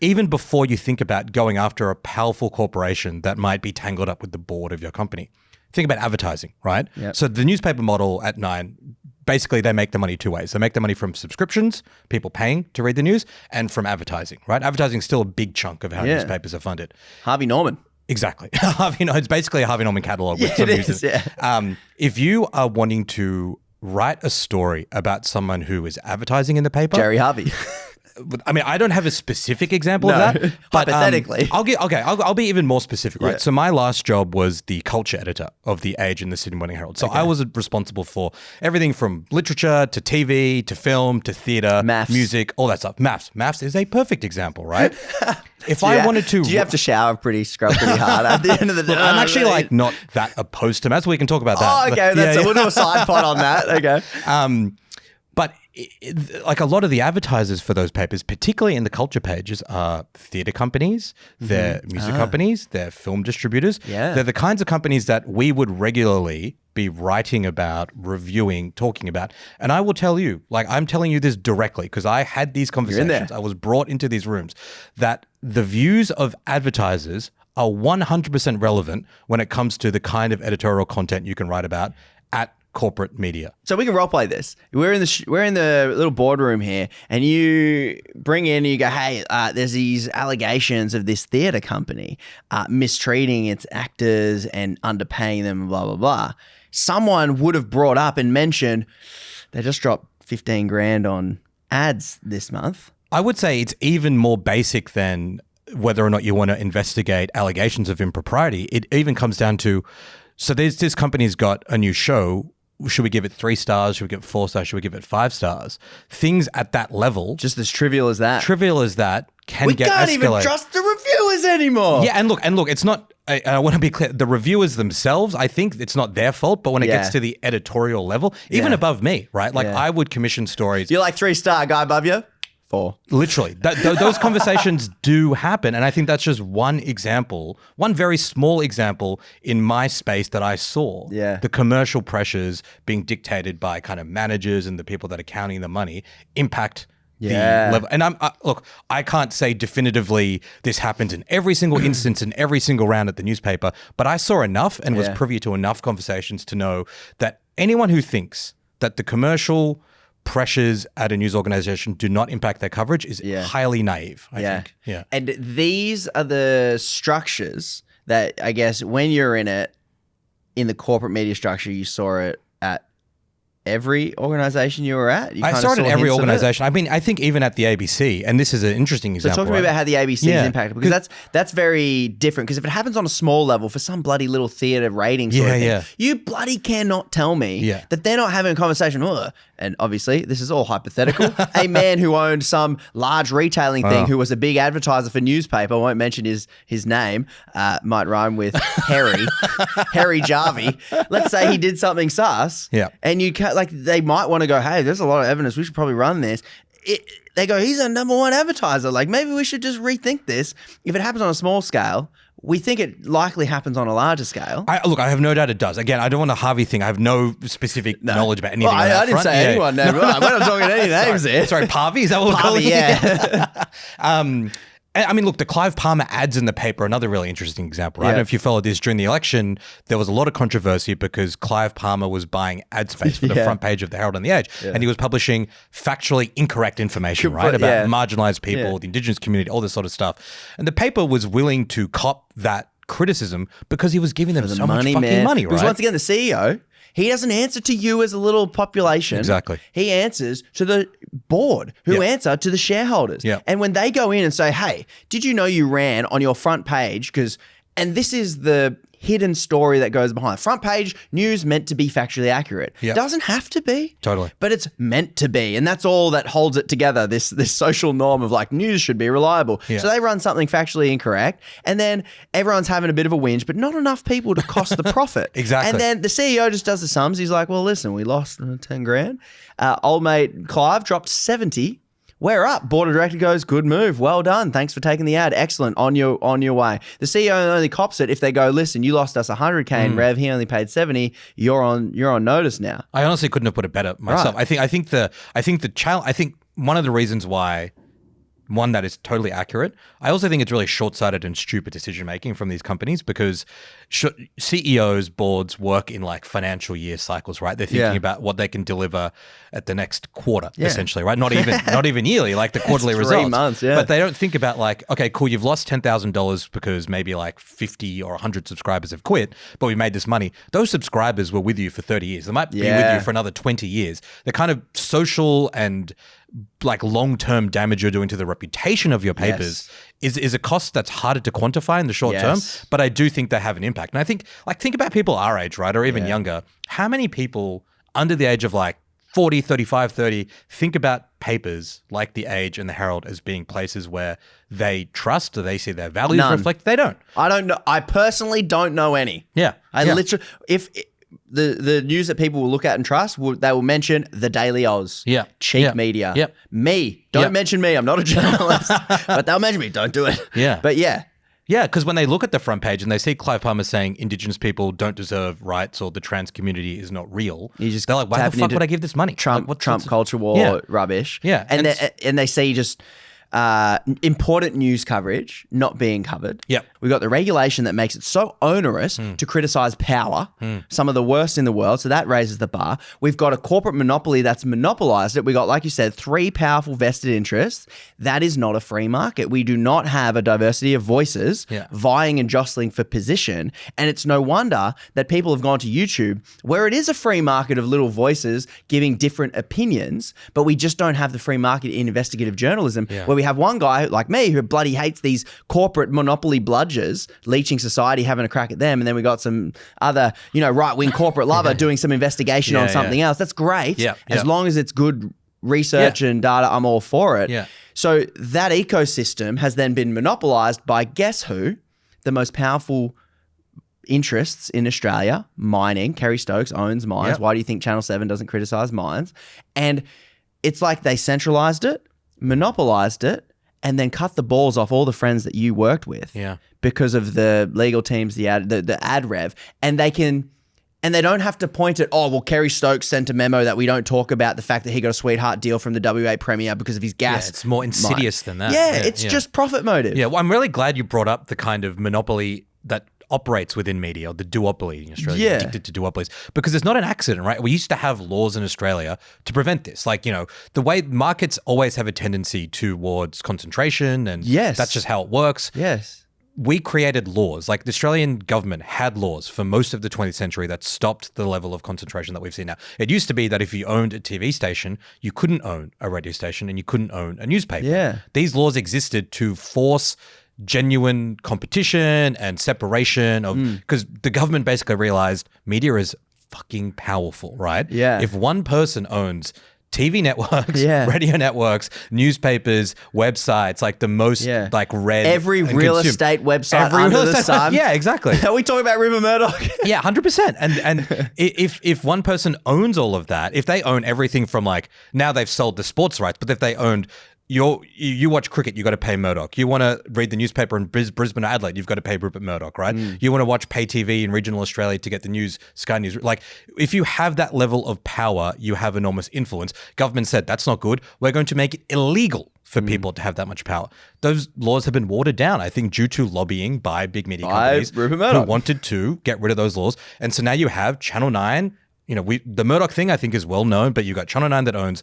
even before you think about going after a powerful corporation that might be tangled up with the board of your company. Think about advertising, right? Yep. So the newspaper model at Nine, basically they make the money two ways. They make the money from subscriptions, people paying to read the news, and from advertising, right? Advertising is still a big chunk of how newspapers are funded. Harvey Norman. Exactly. It's basically a Harvey Norman catalog with some uses. If you are wanting to write a story about someone who is advertising in the paper, Jerry Harvey. I mean, I don't have a specific example of that. But, hypothetically. I'll be even more specific, right? Yeah. So my last job was the culture editor of The Age and the Sydney Morning Herald. So I was responsible for everything from literature to TV to film to theatre, Maths. music, all that stuff. Maths is a perfect example, right? If I wanted to... Do you have to scrub pretty hard at the end of the day? I'm actually not that opposed to maths. We can talk about that. Oh, okay. We'll do a side pod on that. Okay. But like a lot of the advertisers for those papers, particularly in the culture pages, are theatre companies, they're music companies, they're film distributors. Yeah. They're the kinds of companies that we would regularly be writing about, reviewing, talking about. And I will tell you, like I'm telling you this directly because I had these conversations. I was brought into these rooms that the views of advertisers are 100% relevant when it comes to the kind of editorial content you can write about at corporate media. So we can role play this. We're in the little boardroom here, and you bring in, you go, hey, there's these allegations of this theatre company mistreating its actors and underpaying them, blah blah blah. Someone would have brought up and mentioned they just dropped 15 grand on ads this month. I would say it's even more basic than whether or not you want to investigate allegations of impropriety. It even comes down to, so this company's got a new show. Should we give it 3 stars? Should we give it 4 stars? Should we give it 5 stars? Things at that level. Just as trivial as that. Can get escalated. We can't even trust the reviewers anymore. Yeah, and look, it's not, I want to be clear, the reviewers themselves, I think it's not their fault, but when it gets to the editorial level, even above me, right? Like I would commission stories. You're like 3-star guy above you? 4. Literally. Those conversations do happen. And I think that's just one example, one very small example in my space that I saw. Yeah. The commercial pressures being dictated by kind of managers and the people that are counting the money impact the level. And look, I can't say definitively this happens in every single instance in every single round at the newspaper, but I saw enough and was privy to enough conversations to know that anyone who thinks that the commercial pressures at a news organization do not impact their coverage is highly naive, I think. Yeah. And these are the structures that I guess when you're in it, in the corporate media structure, you saw it at every organization you were at? I saw it at every organization. I mean, I think even at the ABC, and this is an interesting example. So talk to me about how the ABC is impacted, because that's very different. Because if it happens on a small level for some bloody little theatre rating sort of thing, you bloody cannot tell me that they're not having a conversation. And obviously, this is all hypothetical. A man who owned some large retailing thing, who was a big advertiser for newspaper, I won't mention his name, might rhyme with Harry Jarvie. Let's say he did something sus, and you like they might want to go, hey, there's a lot of evidence, we should probably run this. They go, he's a number one advertiser. Like maybe we should just rethink this. If it happens on a small scale, we think it likely happens on a larger scale. Look, I have no doubt it does. Again, I don't want a Harvey thing. I have no specific knowledge about anything. I didn't say anyone. No, we're not talking any names here. Sorry, Parvy? Is that what we're calling it? Yeah. I mean, look, the Clive Palmer ads in the paper, another really interesting example, right? I don't know if you followed this during the election, there was a lot of controversy because Clive Palmer was buying ad space for the front page of the Herald and the Age, and he was publishing factually incorrect information, right? About marginalized people, the Indigenous community, all this sort of stuff. And the paper was willing to cop that criticism because he was giving them so much fucking money, right? Because once again, the CEO, he doesn't answer to you as a little population. Exactly. He answers to the board who answer to the shareholders. And when they go in and say, hey, did you know you ran on your front page? And this is the hidden story that goes behind. Front page news meant to be factually accurate. Doesn't have to be. Totally. But it's meant to be. And that's all that holds it together, this social norm of like news should be reliable. So they run something factually incorrect and then everyone's having a bit of a whinge, but not enough people to cost the profit. Exactly. And then the CEO just does the sums. He's like, well, listen, we lost 10 grand. Old mate Clive dropped 70. We're up. Board of director goes, good move. Well done. Thanks for taking the ad. Excellent. On your way. The CEO only cops it if they go, listen, you lost us 100K in rev. He only paid 70. You're on notice now. I honestly couldn't have put it better myself. Right. I think one of the reasons why one that is totally accurate. I also think it's really short-sighted and stupid decision-making from these companies because CEOs, boards work in like financial year cycles, right? They're thinking about what they can deliver at the next quarter, essentially, right? Not even yearly, like the quarterly results. 3 months, yeah. But they don't think about like, okay, cool, you've lost $10,000 because maybe like 50 or 100 subscribers have quit, but we made this money. Those subscribers were with you for 30 years. They might be with you for another 20 years. The kind of social and like long-term damage you're doing to the reputation of your papers is a cost that's harder to quantify in the short term, but I do think they have an impact. And I think about people our age, right, or even younger, how many people under the age of like 40, 35, 30 think about papers like The Age and the Herald as being places where they trust or they see their values reflected? They don't. I don't know. I personally don't know any. Yeah. Literally, if the news that people will look at and trust, they will mention the Daily Oz, cheap media. Yep. Me, don't mention me. I'm not a journalist, but they'll mention me. Don't do it. Yeah. But yeah. Yeah, because when they look at the front page and they see Clive Palmer saying Indigenous people don't deserve rights or the trans community is not real, they're like, why the fuck would I give this money? Trump culture war rubbish. Yeah. And they see just important news coverage not being covered. Yep. We've got the regulation that makes it so onerous to criticize power, some of the worst in the world. So that raises the bar. We've got a corporate monopoly that's monopolized it. We got, like you said, 3 powerful vested interests. That is not a free market. We do not have a diversity of voices vying and jostling for position. And it's no wonder that people have gone to YouTube where it is a free market of little voices giving different opinions, but we just don't have the free market in investigative journalism where we have one guy like me who bloody hates these corporate monopoly bludgers, leeching society, having a crack at them. And then we got some other, right-wing corporate lover doing some investigation on something else. That's great. As long as it's good research and data, I'm all for it. So that ecosystem has then been monopolized by, guess who? The most powerful interests in Australia, mining. Kerry Stokes owns mines. Why do you think Channel 7 doesn't criticize mines? And it's like they centralized it, monopolized it, and then cut the balls off all the friends that you worked with because of the legal teams, the ad rev. And they don't have to point at, Kerry Stokes sent a memo that we don't talk about the fact that he got a sweetheart deal from the WA Premier because of his gas. Yeah, it's more insidious than that. It's just profit motive. Yeah, well, I'm really glad you brought up the kind of monopoly that operates within media, or the duopoly in Australia, addicted to duopolies, because it's not an accident, right? We used to have laws in Australia to prevent this. Like, the way markets always have a tendency towards concentration, and that's just how it works. Yes. We created laws, like the Australian government had laws for most of the 20th century that stopped the level of concentration that we've seen now. It used to be that if you owned a TV station, you couldn't own a radio station and you couldn't own a newspaper. Yeah. These laws existed to force genuine competition and separation of, because the government basically realized media is fucking powerful, right? Yeah. If one person owns TV networks, radio networks, newspapers, websites, like the most like read, every real estate website under the sun. Yeah, exactly. Are we talking about Rupert Murdoch? Yeah, 100%. And if one person owns all of that, if they own everything from like, now they've sold the sports rights, but if they owned you watch cricket, you got to pay Murdoch. You want to read the newspaper in Brisbane or Adelaide, you've got to pay Rupert Murdoch, right? You want to watch pay TV in regional Australia to get the news, Sky News. Like, if you have that level of power, you have enormous influence. Government said, that's not good. We're going to make it illegal for people to have that much power. Those laws have been watered down, I think, due to lobbying by big media companies who wanted to get rid of those laws. And so now you have Channel 9. The Murdoch thing, I think, is well known, but you've got Channel 9 that owns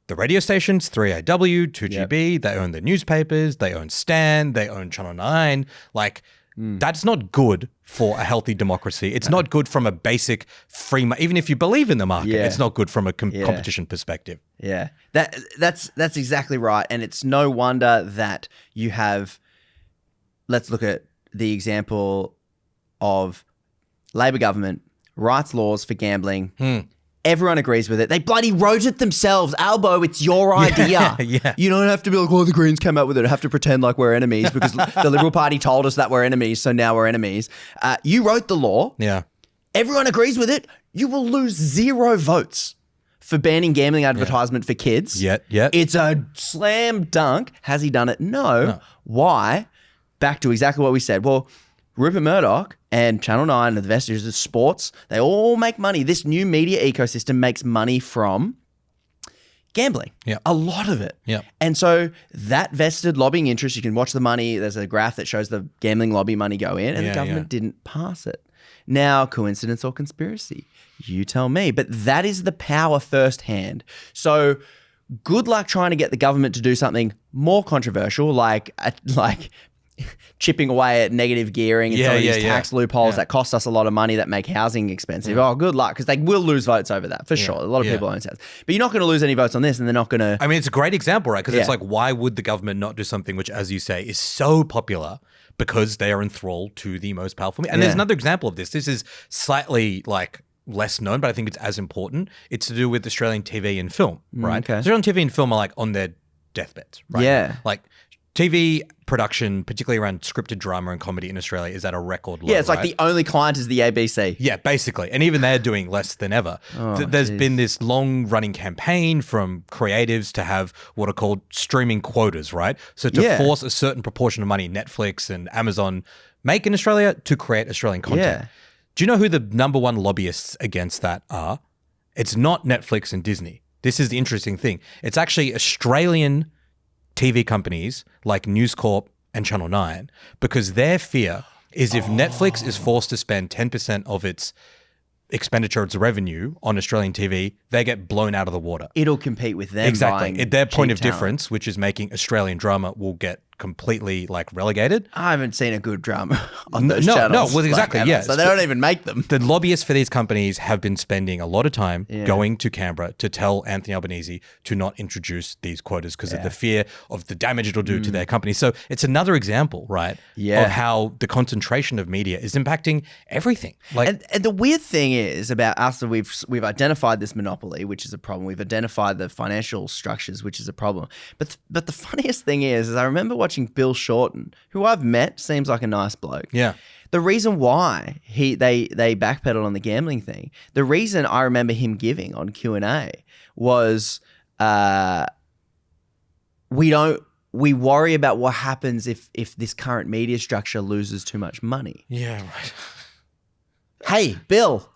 the radio stations, 3AW, 2GB, they own the newspapers, they own Stan, they own Channel 9. Like, that's not good for a healthy democracy. It's not good from a basic free even if you believe in the market, it's not good from a competition perspective. Yeah. That's exactly right. And it's no wonder that you have, let's look at the example of Labor government writes laws for gambling. Everyone agrees with it. They bloody wrote it themselves. Albo, it's your idea. You don't have to be like, the Greens came up with it. I have to pretend like we're enemies because the Liberal Party told us that we're enemies, so now we're enemies. You wrote the law. Yeah. Everyone agrees with it. You will lose 0 votes for banning gambling advertisement for kids. It's a slam dunk. Has he done it? No. Why? Back to exactly what we said. Well, Rupert Murdoch and Channel 9 and the vestiges of sports, they all make money. This new media ecosystem makes money from Gambling. Yeah. A lot of it. Yeah. And so that vested lobbying interest, you can watch the money. There's a graph that shows the gambling lobby money go in, and the government didn't pass it. Now, coincidence or conspiracy? You tell me. But that is the power firsthand. So good luck trying to get the government to do something more controversial, like chipping away at negative gearing and some of these tax loopholes that cost us a lot of money that make housing expensive. Oh, good luck, because they will lose votes over that for sure. A lot of people own houses. But you're not going to lose any votes on this, and they're not going to... I mean, it's a great example, right? Because it's like, why would the government not do something which, as you say, is so popular? Because they are enthralled to the most powerful. And there's another example of this. This is slightly like less known, but I think it's as important. It's to do with Australian TV and film, right? Okay. Australian TV and film are like on their deathbeds, right? Yeah. Like TV production, particularly around scripted drama and comedy in Australia, is at a record low. Yeah, it's like the only client is the ABC. Yeah, basically. And even they're doing less than ever. There's been this long-running campaign from creatives to have what are called streaming quotas, right? So to force a certain proportion of money Netflix and Amazon make in Australia to create Australian content. Yeah. Do you know who the number one lobbyists against that are? It's not Netflix and Disney. This is the interesting thing. It's actually Australian TV companies like News Corp and Channel 9, because their fear is if Netflix is forced to spend 10% of its expenditure, its revenue on Australian TV, they get blown out of the water. It'll compete with them. Exactly. Their point of difference, which is making Australian drama, will get completely like relegated. I haven't seen a good drama on those channels. No, well, exactly, yes. So they don't even make them. The lobbyists for these companies have been spending a lot of time going to Canberra to tell Anthony Albanese to not introduce these quotas because of the fear of the damage it'll do to their company. So it's another example, right, of how the concentration of media is impacting everything. Like, and the weird thing is about us that we've identified this monopoly, which is a problem. We've identified the financial structures, which is a problem. But the funniest thing is I remember watching Bill Shorten, who I've met, seems like a nice bloke. Yeah. The reason why they backpedaled on the gambling thing, the reason I remember him giving on Q&A was we worry about what happens if this current media structure loses too much money. Yeah, right. Hey, Bill,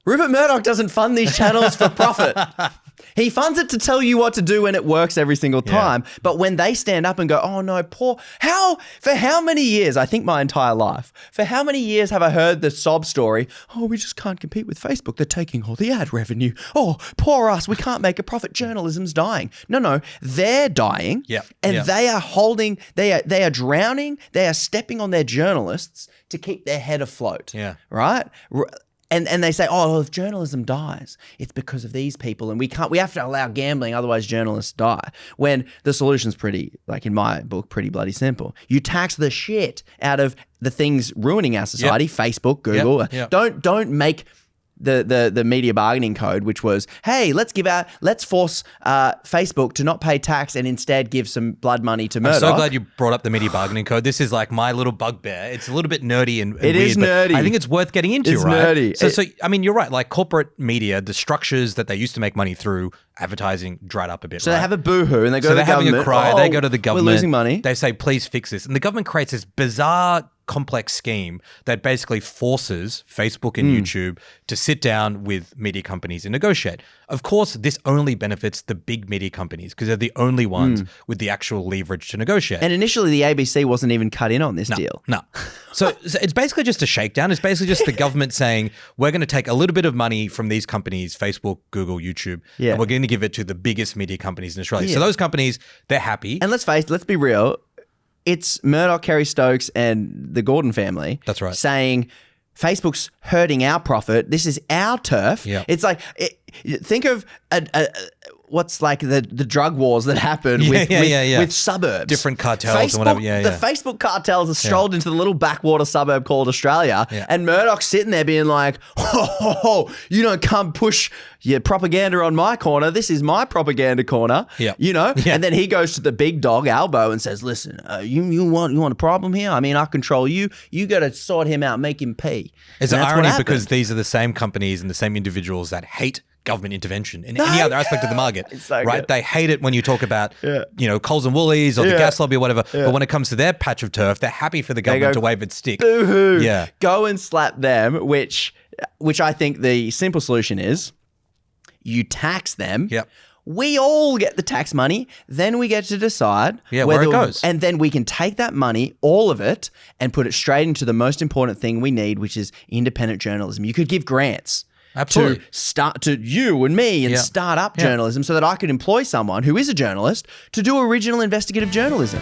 Rupert Murdoch doesn't fund these channels for profit. He funds it to tell you what to do when it works every single time. Yeah. But when they stand up and go, oh no, for how many years, I think my entire life, for how many years have I heard the sob story, oh, we just can't compete with Facebook. They're taking all the ad revenue. Oh, poor us. We can't make a profit. Journalism's dying. No, they're dying. Yep. And they are drowning. They are stepping on their journalists to keep their head afloat. Yeah. Right? And they say, oh, well, if journalism dies, it's because of these people, and we have to allow gambling, otherwise journalists die. When the solution's pretty, like in my book, pretty bloody simple. You tax the shit out of the things ruining our society, Facebook, Google. Don't make the media bargaining code, which was, hey, let's force Facebook to not pay tax and instead give some blood money to Murdoch. I'm so glad you brought up the media bargaining code. This is like my little bugbear. It's a little bit nerdy and weird. It is nerdy. I think it's worth getting into, it's right? Nerdy. So I mean, you're right. Like corporate media, the structures that they used to make money through advertising dried up a bit. So they have a boohoo and they go to the government. Having a cry. They go to the government. We're losing money. They say, please fix this. And the government creates this bizarre complex scheme that basically forces Facebook and YouTube to sit down with media companies and negotiate. Of course, this only benefits the big media companies because they're the only ones with the actual leverage to negotiate. And initially, the ABC wasn't even cut in on this deal. No. So it's basically just a shakedown. It's basically just the government saying, we're going to take a little bit of money from these companies, Facebook, Google, YouTube, and we're going to give it to the biggest media companies in Australia. So those companies, they're happy. And let's be real. It's Murdoch, Kerry Stokes, and the Gordon family. That's right. Saying Facebook's hurting our profit. This is our turf. Yep. It's like think of what's like the drug wars that happen with suburbs. Different cartels and whatever. The Facebook cartels are strolled into the little backwater suburb called Australia, and Murdoch's sitting there being like, you don't come push your propaganda on my corner. This is my propaganda corner. You know? And then he goes to the big dog, Albo, and says, listen, you want a problem here? I mean, I control you. You got to sort him out, make him pay. It's an irony because these are the same companies and the same individuals that hate government intervention in any other aspect of the market, so right? Good. They hate it when you talk about, Coles and Woolies or the gas lobby or whatever. But when it comes to their patch of turf, they're happy for the government to wave its stick. Boo-hoo. Yeah. Go and slap them, which I think the simple solution is you tax them We all get the tax money. Then we get to decide where it goes. And then we can take that money, all of it, and put it straight into the most important thing we need, which is independent journalism. You could give grants. Absolutely. To you and me and start up journalism so that I could employ someone who is a journalist to do original investigative journalism.